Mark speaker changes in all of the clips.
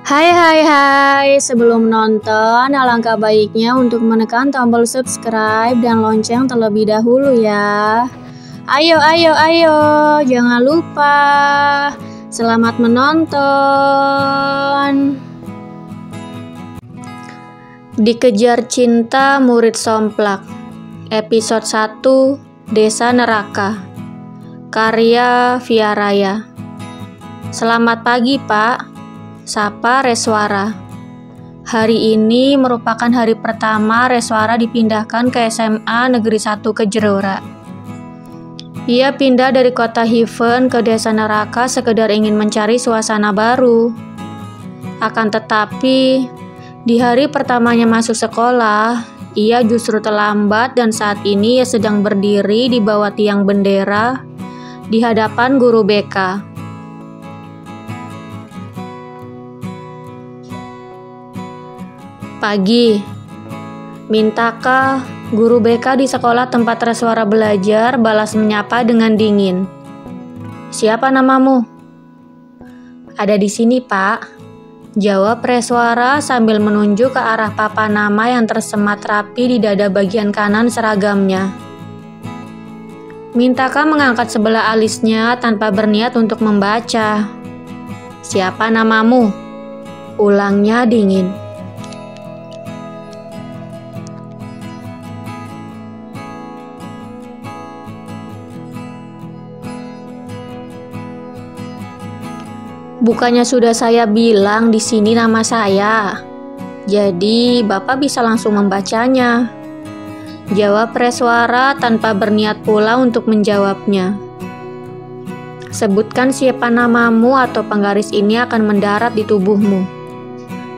Speaker 1: Hai hai hai, sebelum nonton alangkah baiknya untuk menekan tombol subscribe dan lonceng terlebih dahulu ya. Ayo, jangan lupa. Selamat menonton. Dikejar Cinta Murid Somplak, episode 1, Desa Neraka, karya Via Raya. Selamat pagi Pak, sapa Reswara. Hari ini merupakan hari pertama Reswara dipindahkan ke SMA Negeri 1 Kejrora. Ia pindah dari kota Heaven ke Desa Neraka sekedar ingin mencari suasana baru. Akan tetapi, di hari pertamanya masuk sekolah, ia justru terlambat dan saat ini ia sedang berdiri di bawah tiang bendera di hadapan guru BK. Pagi, Mintaka, guru BK di sekolah tempat Reswara belajar, balas menyapa dengan dingin. Siapa namamu? Ada di sini, Pak, jawab Reswara sambil menunjuk ke arah papan nama yang tersemat rapi di dada bagian kanan seragamnya. Mintaka mengangkat sebelah alisnya tanpa berniat untuk membaca. Siapa namamu? Ulangnya dingin. Bukannya sudah saya bilang di sini nama saya. Jadi, Bapak bisa langsung membacanya. Jawab Reswara tanpa berniat pula untuk menjawabnya. Sebutkan siapa namamu atau penggaris ini akan mendarat di tubuhmu.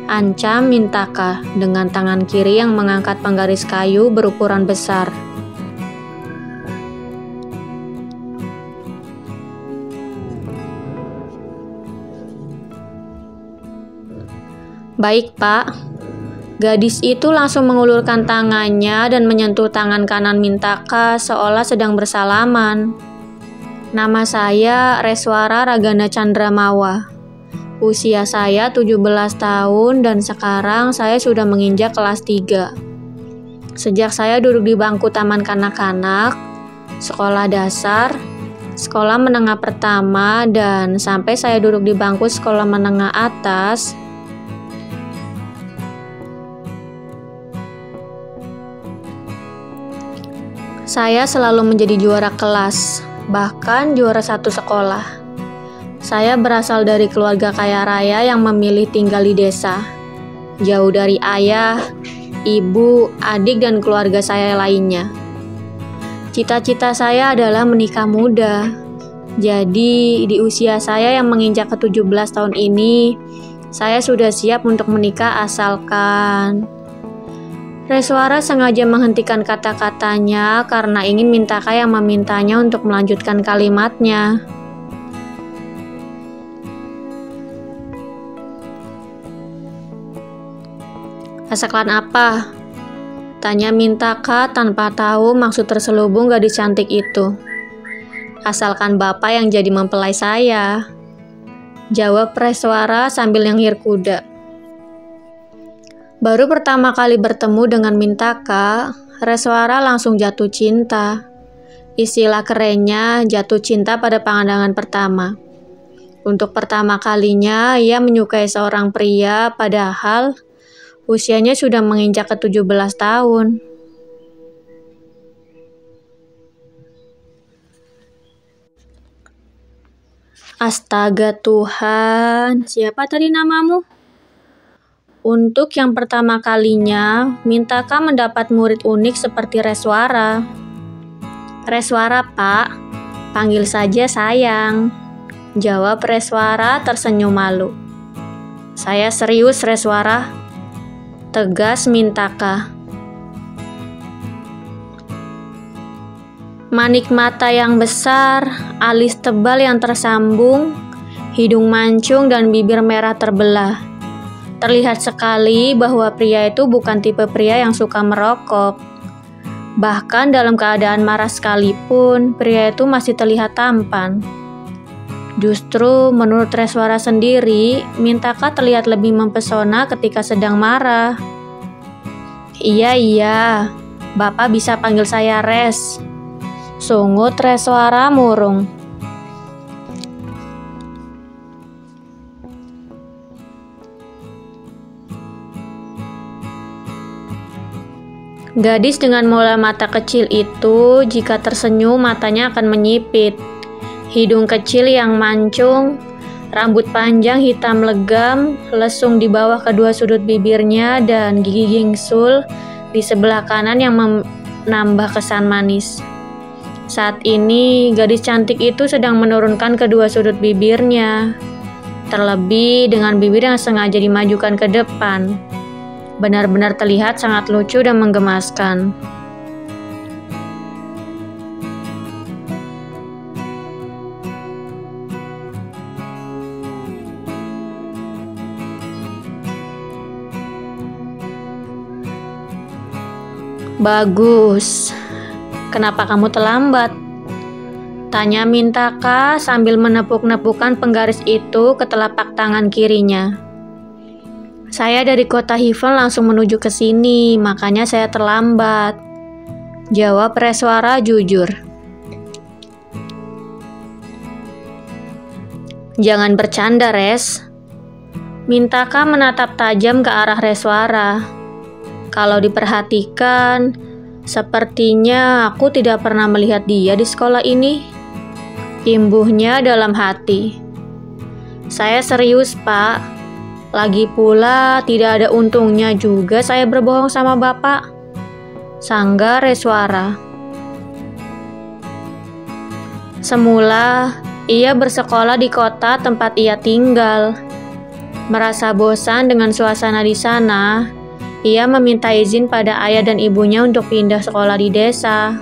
Speaker 1: Ancam Mintaka dengan tangan kiri yang mengangkat penggaris kayu berukuran besar. Baik, Pak. Gadis itu langsung mengulurkan tangannya dan menyentuh tangan kanan Mintaka seolah sedang bersalaman. Nama saya Reswara Ragana Candramawa. Usia saya 17 tahun dan sekarang saya sudah menginjak kelas 3. Sejak saya duduk di bangku taman kanak-kanak, sekolah dasar, sekolah menengah pertama, dan sampai saya duduk di bangku sekolah menengah atas, saya selalu menjadi juara kelas, bahkan juara satu sekolah. Saya berasal dari keluarga kaya raya yang memilih tinggal di desa, jauh dari ayah, ibu, adik, dan keluarga saya lainnya. Cita-cita saya adalah menikah muda. Jadi, di usia saya yang menginjak ke-17 tahun ini, saya sudah siap untuk menikah asalkan... Reswara sengaja menghentikan kata-katanya karena ingin Mintaka yang memintanya untuk melanjutkan kalimatnya. Asalkan apa? Tanya Mintaka tanpa tahu maksud terselubung gadis cantik itu. Asalkan Bapak yang jadi mempelai saya, jawab Reswara sambil nyengir kuda. Baru pertama kali bertemu dengan Mintaka, Reswara langsung jatuh cinta. Istilah kerennya jatuh cinta pada pandangan pertama. Untuk pertama kalinya ia menyukai seorang pria padahal usianya sudah menginjak ke-17 tahun. Astaga Tuhan, siapa tadi namamu? Untuk yang pertama kalinya, Mintaka mendapat murid unik seperti Reswara. Reswara, Pak. Panggil saja sayang. Jawab Reswara tersenyum malu. Saya serius, Reswara. Tegas Mintaka. Manik mata yang besar, alis tebal yang tersambung, hidung mancung dan bibir merah terbelah. Terlihat sekali bahwa pria itu bukan tipe pria yang suka merokok. Bahkan dalam keadaan marah sekalipun, pria itu masih terlihat tampan. Justru menurut Reswara sendiri, Mintaka terlihat lebih mempesona ketika sedang marah. Iya, Bapak bisa panggil saya Res, sungut Reswara murung. Gadis dengan bola mata kecil itu jika tersenyum matanya akan menyipit. Hidung kecil yang mancung, rambut panjang hitam legam, lesung di bawah kedua sudut bibirnya dan gigi gingsul di sebelah kanan yang menambah kesan manis. Saat ini gadis cantik itu sedang menurunkan kedua sudut bibirnya, terlebih dengan bibir yang sengaja dimajukan ke depan. Benar-benar terlihat sangat lucu dan menggemaskan. Bagus. Kenapa kamu terlambat? Tanya Mintaka sambil menepuk-nepukkan penggaris itu ke telapak tangan kirinya. Saya dari kota Hiven langsung menuju ke sini, makanya saya terlambat. Jawab Reswara jujur. Jangan bercanda, Res. Mintaka menatap tajam ke arah Reswara. Kalau diperhatikan, sepertinya aku tidak pernah melihat dia di sekolah ini. Imbuhnya dalam hati. Saya serius, Pak. Lagi pula tidak ada untungnya juga saya berbohong sama Bapak. Sangga Reswara. Semula, ia bersekolah di kota tempat ia tinggal. Merasa bosan dengan suasana di sana, ia meminta izin pada ayah dan ibunya untuk pindah sekolah di desa,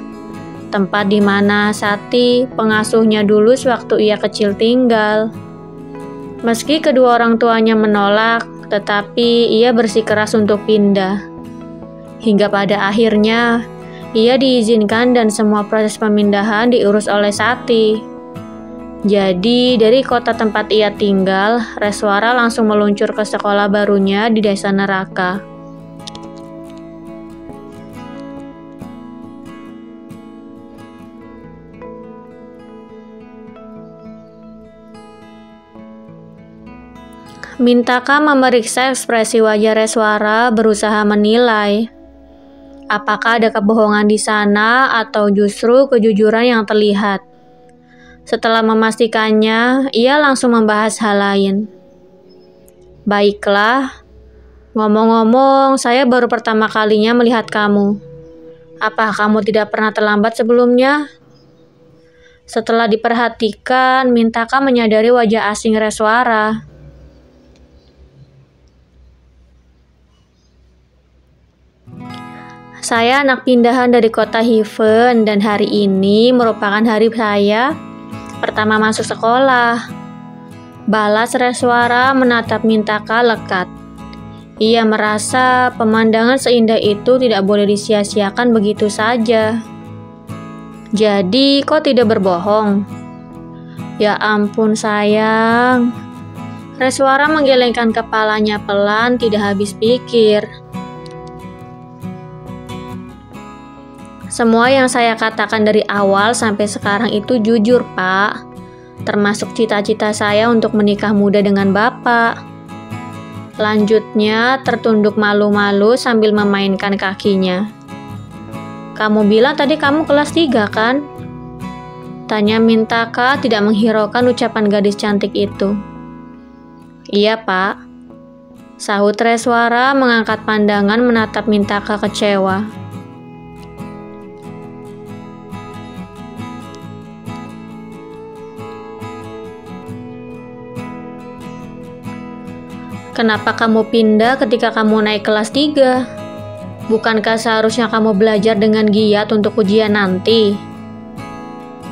Speaker 1: tempat di mana Sati, pengasuhnya dulu sewaktu ia kecil tinggal. Meski kedua orang tuanya menolak, tetapi ia bersikeras untuk pindah. Hingga pada akhirnya, ia diizinkan dan semua proses pemindahan diurus oleh Sati. Jadi, dari kota tempat ia tinggal, Reswara langsung meluncur ke sekolah barunya di Desa Neraka. Mintaka memeriksa ekspresi wajah Reswara, berusaha menilai apakah ada kebohongan di sana atau justru kejujuran yang terlihat. Setelah memastikannya, ia langsung membahas hal lain. Baiklah, ngomong-ngomong, saya baru pertama kalinya melihat kamu. Apa kamu tidak pernah terlambat sebelumnya? Setelah diperhatikan, Mintaka menyadari wajah asing Reswara. Saya anak pindahan dari kota Hiven dan hari ini merupakan hari saya pertama masuk sekolah. Balas Reswara menatap Mintaka lekat. Ia merasa pemandangan seindah itu tidak boleh disia-siakan begitu saja. Jadi, kau tidak berbohong? Ya ampun sayang. Reswara menggelengkan kepalanya pelan, tidak habis pikir. Semua yang saya katakan dari awal sampai sekarang itu jujur, Pak. Termasuk cita-cita saya untuk menikah muda dengan Bapak. Lanjutnya, tertunduk malu-malu sambil memainkan kakinya. Kamu bilang tadi kamu kelas 3, kan? Tanya Mintaka tidak menghiraukan ucapan gadis cantik itu. Iya, Pak. Sahut Reswara mengangkat pandangan menatap Mintaka kecewa. Kenapa kamu pindah ketika kamu naik kelas 3? Bukankah seharusnya kamu belajar dengan giat untuk ujian nanti?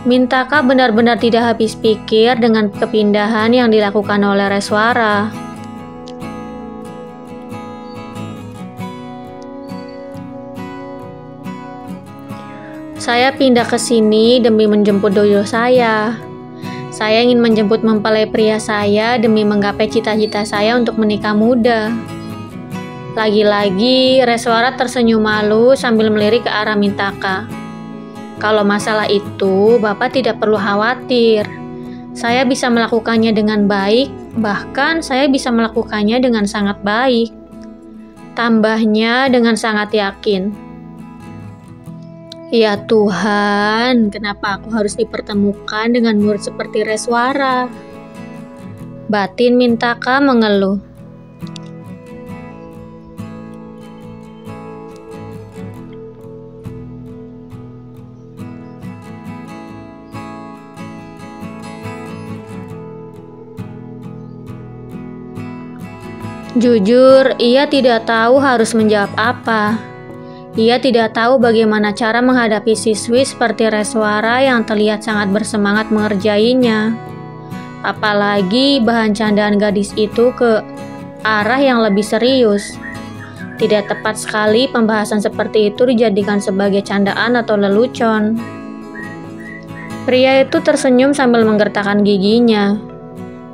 Speaker 1: Mintaka benar-benar tidak habis pikir dengan kepindahan yang dilakukan oleh Reswara. Saya pindah ke sini demi menjemput doyo saya. Saya ingin menjemput mempelai pria saya demi menggapai cita-cita saya untuk menikah muda. Lagi-lagi, Reswara tersenyum malu sambil melirik ke arah Mintaka. Kalau masalah itu, Bapak tidak perlu khawatir. Saya bisa melakukannya dengan baik, bahkan saya bisa melakukannya dengan sangat baik. Tambahnya dengan sangat yakin. Ya Tuhan, kenapa aku harus dipertemukan dengan murid seperti Reswara? Batin Mintaka mengeluh. Jujur, ia tidak tahu harus menjawab apa. Ia tidak tahu bagaimana cara menghadapi siswi seperti Reswara yang terlihat sangat bersemangat mengerjainya. Apalagi bahan candaan gadis itu ke arah yang lebih serius. Tidak tepat sekali pembahasan seperti itu dijadikan sebagai candaan atau lelucon. Pria itu tersenyum sambil menggertakkan giginya.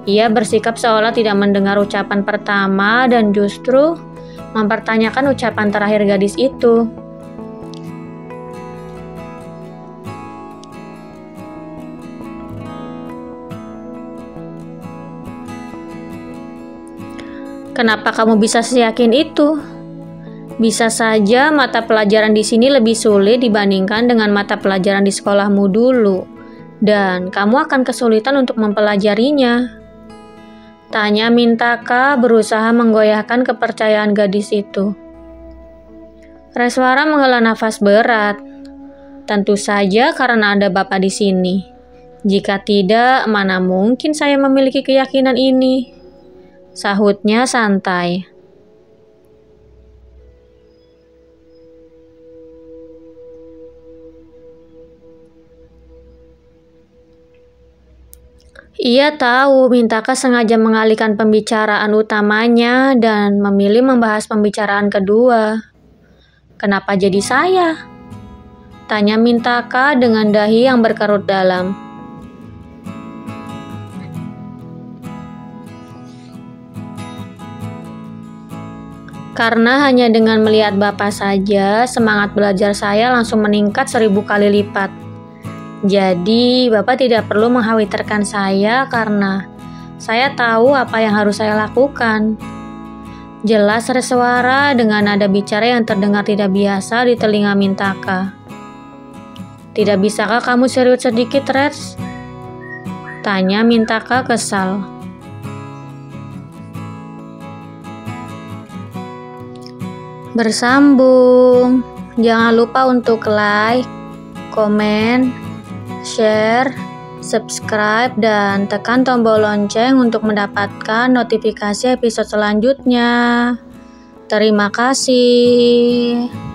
Speaker 1: Ia bersikap seolah tidak mendengar ucapan pertama dan justru mempertanyakan ucapan terakhir gadis itu. Kenapa kamu bisa seyakin itu? Bisa saja mata pelajaran di sini lebih sulit dibandingkan dengan mata pelajaran di sekolahmu dulu, dan kamu akan kesulitan untuk mempelajarinya. Tanya Mintaka berusaha menggoyahkan kepercayaan gadis itu. Reswara menghela nafas berat. Tentu saja karena ada Bapak di sini. Jika tidak, mana mungkin saya memiliki keyakinan ini? Sahutnya santai. Ia tahu Mintaka sengaja mengalihkan pembicaraan utamanya dan memilih membahas pembicaraan kedua. Kenapa jadi saya? Tanya Mintaka dengan dahi yang berkerut dalam. Karena hanya dengan melihat Bapak saja, semangat belajar saya langsung meningkat 1000 kali lipat. Jadi, Bapak tidak perlu mengkhawatirkan saya karena saya tahu apa yang harus saya lakukan. Jelas Reswara dengan nada bicara yang terdengar tidak biasa di telinga Mintaka. Tidak bisakah kamu serius sedikit, Res? Tanya Mintaka kesal. Bersambung. Jangan lupa untuk like, komen, share, subscribe, dan tekan tombol lonceng untuk mendapatkan notifikasi episode selanjutnya. Terima kasih.